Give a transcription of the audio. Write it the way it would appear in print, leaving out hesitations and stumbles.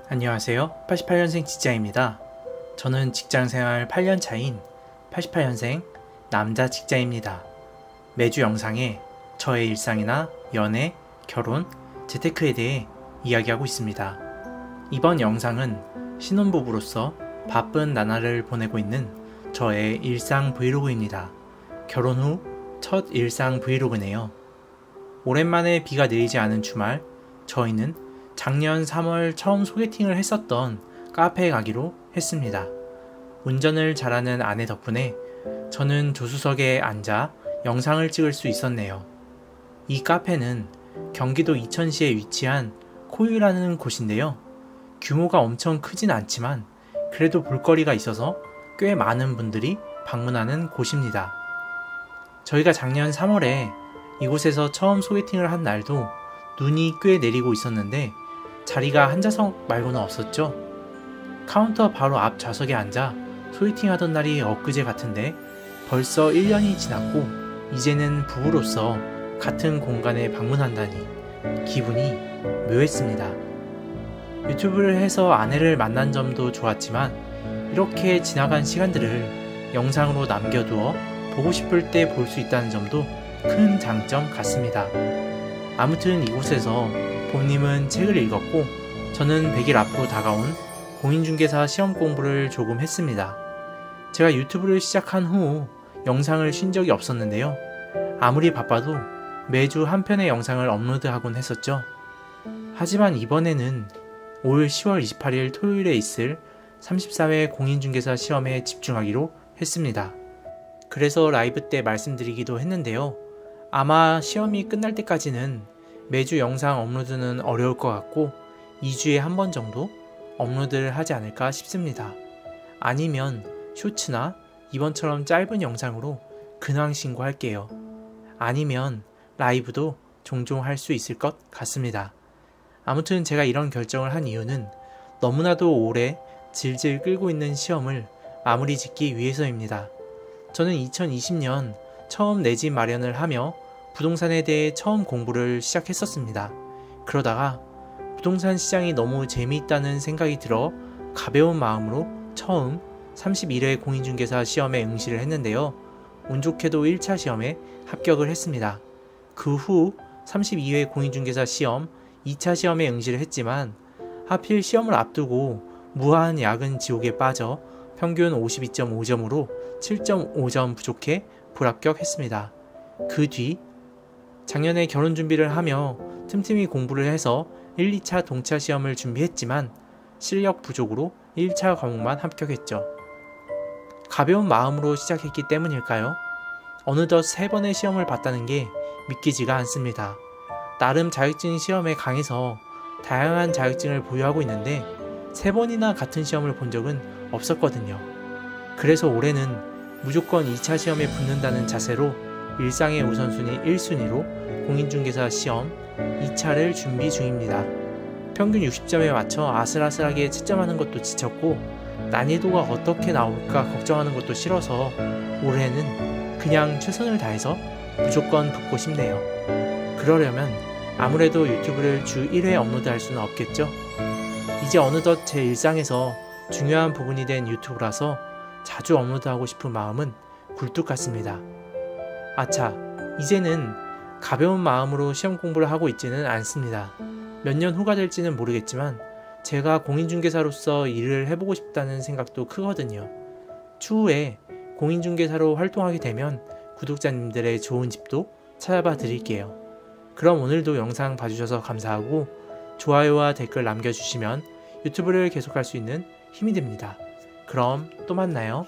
안녕하세요. 88년생 직장입니다. 저는 직장생활 8년 차인 88년생 남자 직장입니다. 매주 영상에 저의 일상이나 연애, 결혼, 재테크에 대해 이야기하고 있습니다. 이번 영상은 신혼부부로서 바쁜 나날을 보내고 있는 저의 일상 브이로그입니다. 결혼 후 첫 일상 브이로그네요. 오랜만에 비가 내리지 않은 주말, 저희는 작년 3월 처음 소개팅을 했었던 카페에 가기로 했습니다. 운전을 잘하는 아내 덕분에 저는 조수석에 앉아 영상을 찍을 수 있었네요. 이 카페는 경기도 이천시에 위치한 코유라는 곳인데요. 규모가 엄청 크진 않지만 그래도 볼거리가 있어서 꽤 많은 분들이 방문하는 곳입니다. 저희가 작년 3월에 이곳에서 처음 소개팅을 한 날도 눈이 꽤 내리고 있었는데 자리가 한 좌석 말고는 없었죠. 카운터 바로 앞 좌석에 앉아 소개팅하던 날이 엊그제 같은데 벌써 1년이 지났고 이제는 부부로서 같은 공간에 방문한다니 기분이 묘했습니다. 유튜브를 해서 아내를 만난 점도 좋았지만 이렇게 지나간 시간들을 영상으로 남겨두어 보고 싶을 때 볼 수 있다는 점도 큰 장점 같습니다. 아무튼 이곳에서 봄님은 책을 읽었고 저는 100일 앞으로 다가온 공인중개사 시험 공부를 조금 했습니다. 제가 유튜브를 시작한 후 영상을 쉰 적이 없었는데요. 아무리 바빠도 매주 한 편의 영상을 업로드하곤 했었죠. 하지만 이번에는 올 10월 28일 토요일에 있을 34회 공인중개사 시험에 집중하기로 했습니다. 그래서 라이브 때 말씀드리기도 했는데요. 아마 시험이 끝날 때까지는 매주 영상 업로드는 어려울 것 같고 2주에 한 번 정도 업로드를 하지 않을까 싶습니다. 아니면 쇼츠나 이번처럼 짧은 영상으로 근황 신고할게요. 아니면 라이브도 종종 할 수 있을 것 같습니다. 아무튼 제가 이런 결정을 한 이유는 너무나도 오래 질질 끌고 있는 시험을 마무리 짓기 위해서입니다. 저는 2020년 처음 내 집 마련을 하며 부동산에 대해 처음 공부를 시작했었습니다. 그러다가 부동산 시장이 너무 재미있다는 생각이 들어 가벼운 마음으로 처음 31회 공인중개사 시험에 응시를 했는데요. 운 좋게도 1차 시험에 합격을 했습니다. 그 후 32회 공인중개사 시험 2차 시험에 응시를 했지만 하필 시험을 앞두고 무한 야근 지옥에 빠져 평균 52.5점으로 7.5점 부족해 불합격했습니다. 그 뒤 작년에 결혼 준비를 하며 틈틈이 공부를 해서 1, 2차 동차 시험을 준비했지만 실력 부족으로 1차 과목만 합격했죠. 가벼운 마음으로 시작했기 때문일까요? 어느덧 3번의 시험을 봤다는 게 믿기지가 않습니다. 나름 자격증 시험에 강해서 다양한 자격증을 보유하고 있는데 3번이나 같은 시험을 본 적은 없었거든요. 그래서 올해는 무조건 2차 시험에 붙는다는 자세로 일상의 우선순위 1순위로 공인중개사 시험 2차를 준비 중입니다. 평균 60점에 맞춰 아슬아슬하게 채점하는 것도 지쳤고 난이도가 어떻게 나올까 걱정하는 것도 싫어서 올해는 그냥 최선을 다해서 무조건 붙고 싶네요. 그러려면 아무래도 유튜브를 주 1회 업로드할 수는 없겠죠? 이제 어느덧 제 일상에서 중요한 부분이 된 유튜브라서 자주 업로드하고 싶은 마음은 굴뚝 같습니다. 아차, 이제는 가벼운 마음으로 시험 공부를 하고 있지는 않습니다. 몇 년 후가 될지는 모르겠지만 제가 공인중개사로서 일을 해보고 싶다는 생각도 크거든요. 추후에 공인중개사로 활동하게 되면 구독자님들의 좋은 집도 찾아봐 드릴게요. 그럼 오늘도 영상 봐주셔서 감사하고 좋아요와 댓글 남겨주시면 유튜브를 계속할 수 있는 힘이 됩니다. 그럼 또 만나요.